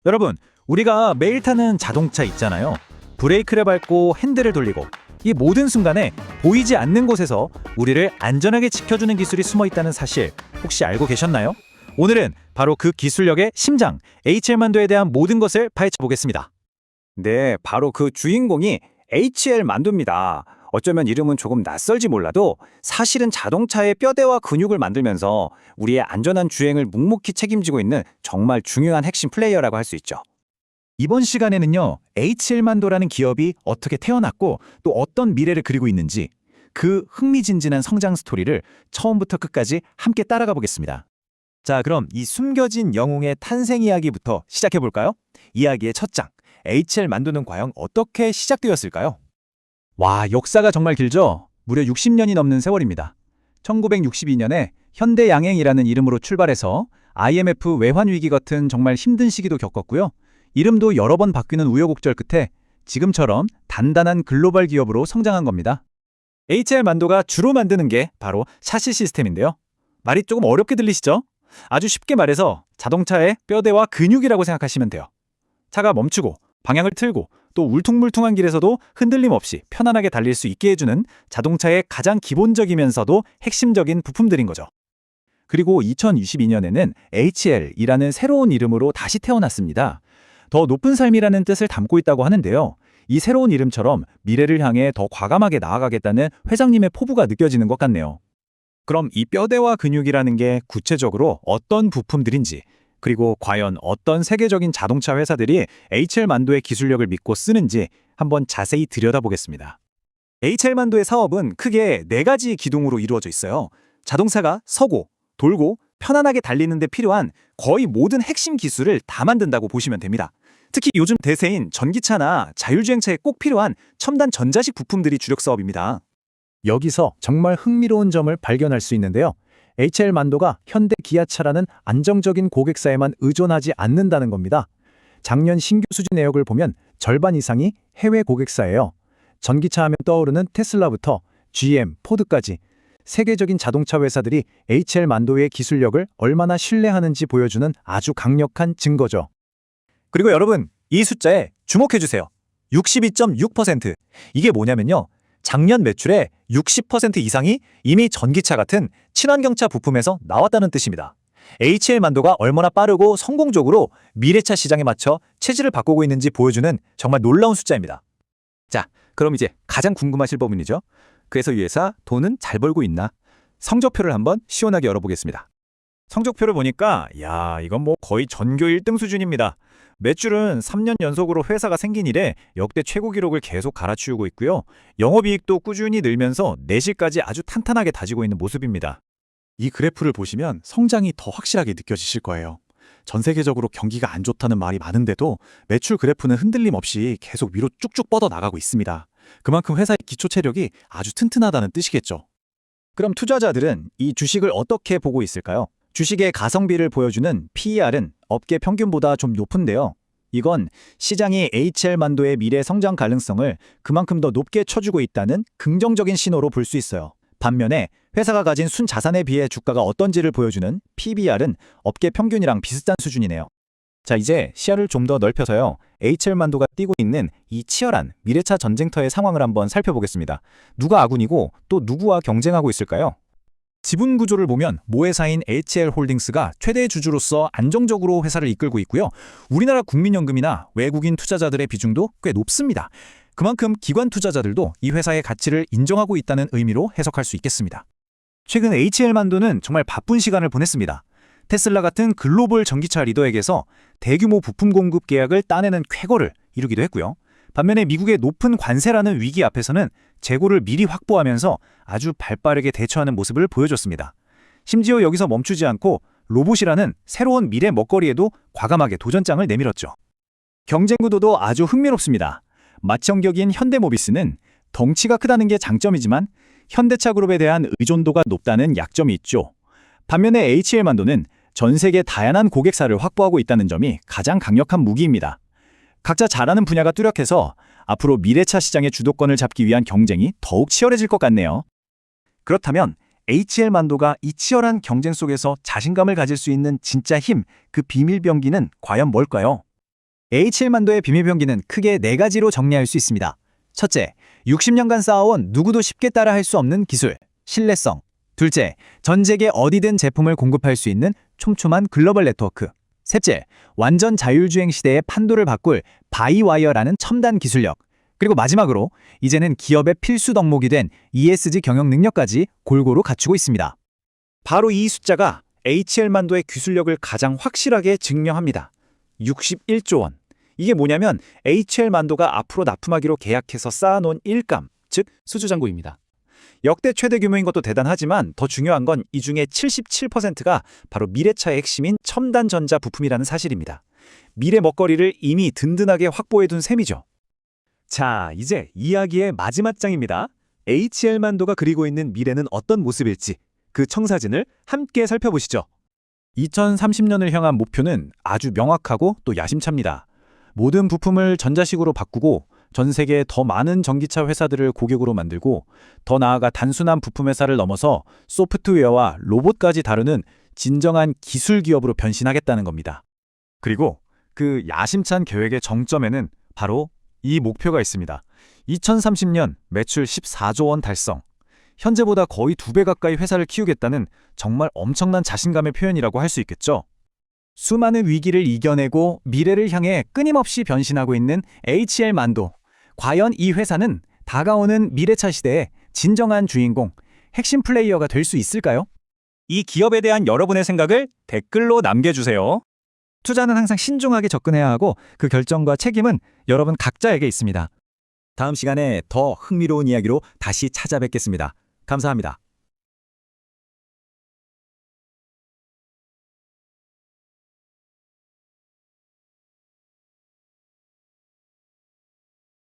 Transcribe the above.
여러분, 우리가 매일 타는 자동차 있잖아요. 브레이크를 밟고 핸들을 돌리고 이 모든 순간에 보이지 않는 곳에서 우리를 안전하게 지켜주는 기술이 숨어 있다는 사실 혹시 알고 계셨나요? 오늘은 바로 그 기술력의 심장, HL만도에 대한 모든 것을 파헤쳐 보겠습니다. 네, 바로 그 주인공이 HL 만두입니다. 어쩌면 이름은 조금 낯설지 몰라도 사실은 자동차의 뼈대와 근육을 만들면서 우리의 안전한 주행을 묵묵히 책임지고 있는 정말 중요한 핵심 플레이어라고 할 수 있죠. 이번 시간에는요, HL만도라는 기업이 어떻게 태어났고 또 어떤 미래를 그리고 있는지 그 흥미진진한 성장 스토리를 처음부터 끝까지 함께 따라가 보겠습니다. 자, 그럼 이 숨겨진 영웅의 탄생 이야기부터 시작해 볼까요? 이야기의 첫 장, HL만도는 과연 어떻게 시작되었을까요? 와, 역사가 정말 길죠? 무려 60년이 넘는 세월입니다. 1962년에 현대양행이라는 이름으로 출발해서 IMF 외환위기 같은 정말 힘든 시기도 겪었고요. 이름도 여러 번 바뀌는 우여곡절 끝에 지금처럼 단단한 글로벌 기업으로 성장한 겁니다. HL만도가 주로 만드는 게 바로 샤시 시스템인데요. 말이 조금 어렵게 들리시죠? 아주 쉽게 말해서 자동차의 뼈대와 근육이라고 생각하시면 돼요. 차가 멈추고 방향을 틀고 또 울퉁불퉁한 길에서도 흔들림 없이 편안하게 달릴 수 있게 해주는 자동차의 가장 기본적이면서도 핵심적인 부품들인 거죠. 그리고 2022년에는 HL이라는 새로운 이름으로 다시 태어났습니다. 더 높은 삶이라는 뜻을 담고 있다고 하는데요. 이 새로운 이름처럼 미래를 향해 더 과감하게 나아가겠다는 회장님의 포부가 느껴지는 것 같네요. 그럼 이 뼈대와 근육이라는 게 구체적으로 어떤 부품들인지, 그리고 과연 어떤 세계적인 자동차 회사들이 HL만도의 기술력을 믿고 쓰는지 한번 자세히 들여다보겠습니다. HL만도의 사업은 크게 4가지 기둥으로 이루어져 있어요. 자동차가 서고, 돌고, 편안하게 달리는 데 필요한 거의 모든 핵심 기술을 다 만든다고 보시면 됩니다. 특히 요즘 대세인 전기차나 자율주행차에 꼭 필요한 첨단 전자식 부품들이 주력 사업입니다. 여기서 정말 흥미로운 점을 발견할 수 있는데요. HL만도가 현대 기아차라는 안정적인 고객사에만 의존하지 않는다는 겁니다. 작년 신규 수주 내역을 보면 절반 이상이 해외 고객사예요. 전기차 하면 떠오르는 테슬라부터 GM, 포드까지 세계적인 자동차 회사들이 HL만도의 기술력을 얼마나 신뢰하는지 보여주는 아주 강력한 증거죠. 그리고 여러분, 이 숫자에 주목해주세요. 62.6%. 이게 뭐냐면요. 작년 매출의 60% 이상이 이미 전기차 같은 친환경차 부품에서 나왔다는 뜻입니다. HL만도가 얼마나 빠르고 성공적으로 미래차 시장에 맞춰 체질을 바꾸고 있는지 보여주는 정말 놀라운 숫자입니다. 자, 그럼 이제 가장 궁금하실 부분이죠. 그래서 이 회사 돈은 잘 벌고 있나? 성적표를 한번 시원하게 열어보겠습니다. 성적표를 보니까 이건 뭐 거의 전교 1등 수준입니다. 매출은 3년 연속으로 회사가 생긴 이래 역대 최고 기록을 계속 갈아치우고 있고요. 영업이익도 꾸준히 늘면서 내실까지 아주 탄탄하게 다지고 있는 모습입니다. 이 그래프를 보시면 성장이 더 확실하게 느껴지실 거예요. 전 세계적으로 경기가 안 좋다는 말이 많은데도 매출 그래프는 흔들림 없이 계속 위로 쭉쭉 뻗어나가고 있습니다. 그만큼 회사의 기초 체력이 아주 튼튼하다는 뜻이겠죠. 그럼 투자자들은 이 주식을 어떻게 보고 있을까요? 주식의 가성비를 보여주는 PER은 업계 평균보다 좀 높은데요. 이건 시장이 HL만도의 미래 성장 가능성을 그만큼 더 높게 쳐주고 있다는 긍정적인 신호로 볼 수 있어요. 반면에 회사가 가진 순자산에 비해 주가가 어떤지를 보여주는 PBR은 업계 평균이랑 비슷한 수준이네요. 자, 이제 시야를 좀 더 넓혀서요. HL만도가 띄고 있는 이 치열한 미래차 전쟁터의 상황을 한번 살펴보겠습니다. 누가 아군이고 또 누구와 경쟁하고 있을까요? 지분 구조를 보면 모회사인 HL홀딩스가 최대 주주로서 안정적으로 회사를 이끌고 있고요. 우리나라 국민연금이나 외국인 투자자들의 비중도 꽤 높습니다. 그만큼 기관 투자자들도 이 회사의 가치를 인정하고 있다는 의미로 해석할 수 있겠습니다. 최근 HL만도는 정말 바쁜 시간을 보냈습니다. 테슬라 같은 글로벌 전기차 리더에게서 대규모 부품 공급 계약을 따내는 쾌거를 이루기도 했고요. 반면에 미국의 높은 관세라는 위기 앞에서는 재고를 미리 확보하면서 아주 발빠르게 대처하는 모습을 보여줬습니다. 심지어 여기서 멈추지 않고 로봇이라는 새로운 미래 먹거리에도 과감하게 도전장을 내밀었죠. 경쟁 구도도 아주 흥미롭습니다. 맏형격인 현대모비스는 덩치가 크다는 게 장점이지만 현대차 그룹에 대한 의존도가 높다는 약점이 있죠. 반면에 HL만도는 전 세계 다양한 고객사를 확보하고 있다는 점이 가장 강력한 무기입니다. 각자 잘하는 분야가 뚜렷해서 앞으로 미래차 시장의 주도권을 잡기 위한 경쟁이 더욱 치열해질 것 같네요. 그렇다면 HL만도가 이 치열한 경쟁 속에서 자신감을 가질 수 있는 진짜 힘, 그 비밀병기는 과연 뭘까요? H1만도의 비밀병기는 크게 4가지로 정리할 수 있습니다. 첫째, 60년간 쌓아온 누구도 쉽게 따라할 수 없는 기술, 신뢰성. 둘째, 전 세계 어디든 제품을 공급할 수 있는 촘촘한 글로벌 네트워크. 셋째, 완전 자율주행 시대의 판도를 바꿀 바이와이어라는 첨단 기술력. 그리고 마지막으로 이제는 기업의 필수 덕목이 된 ESG 경영 능력까지 골고루 갖추고 있습니다. 바로 이 숫자가 HL만도의 기술력을 가장 확실하게 증명합니다. 61조 원. 이게 뭐냐면 HL만도가 앞으로 납품하기로 계약해서 쌓아놓은 일감, 즉 수주잔고입니다. 역대 최대 규모인 것도 대단하지만 더 중요한 건 이 중에 77%가 바로 미래차의 핵심인 첨단 전자 부품이라는 사실입니다. 미래 먹거리를 이미 든든하게 확보해둔 셈이죠. 자, 이제 이야기의 마지막 장입니다. HL만도가 그리고 있는 미래는 어떤 모습일지 그 청사진을 함께 살펴보시죠. 2030년을 향한 목표는 아주 명확하고 또 야심찹니다. 모든 부품을 전자식으로 바꾸고 전 세계에 더 많은 전기차 회사들을 고객으로 만들고 더 나아가 단순한 부품 회사를 넘어서 소프트웨어와 로봇까지 다루는 진정한 기술 기업으로 변신하겠다는 겁니다. 그리고 그 야심찬 계획의 정점에는 바로 이 목표가 있습니다. 2030년 매출 14조 원 달성. 현재보다 거의 2배 가까이 회사를 키우겠다는 정말 엄청난 자신감의 표현이라고 할 수 있겠죠. 수많은 위기를 이겨내고 미래를 향해 끊임없이 변신하고 있는 HL만도. 과연 이 회사는 다가오는 미래차 시대의 진정한 주인공, 핵심 플레이어가 될 수 있을까요? 이 기업에 대한 여러분의 생각을 댓글로 남겨주세요. 투자는 항상 신중하게 접근해야 하고 그 결정과 책임은 여러분 각자에게 있습니다. 다음 시간에 더 흥미로운 이야기로 다시 찾아뵙겠습니다. 감사합니다.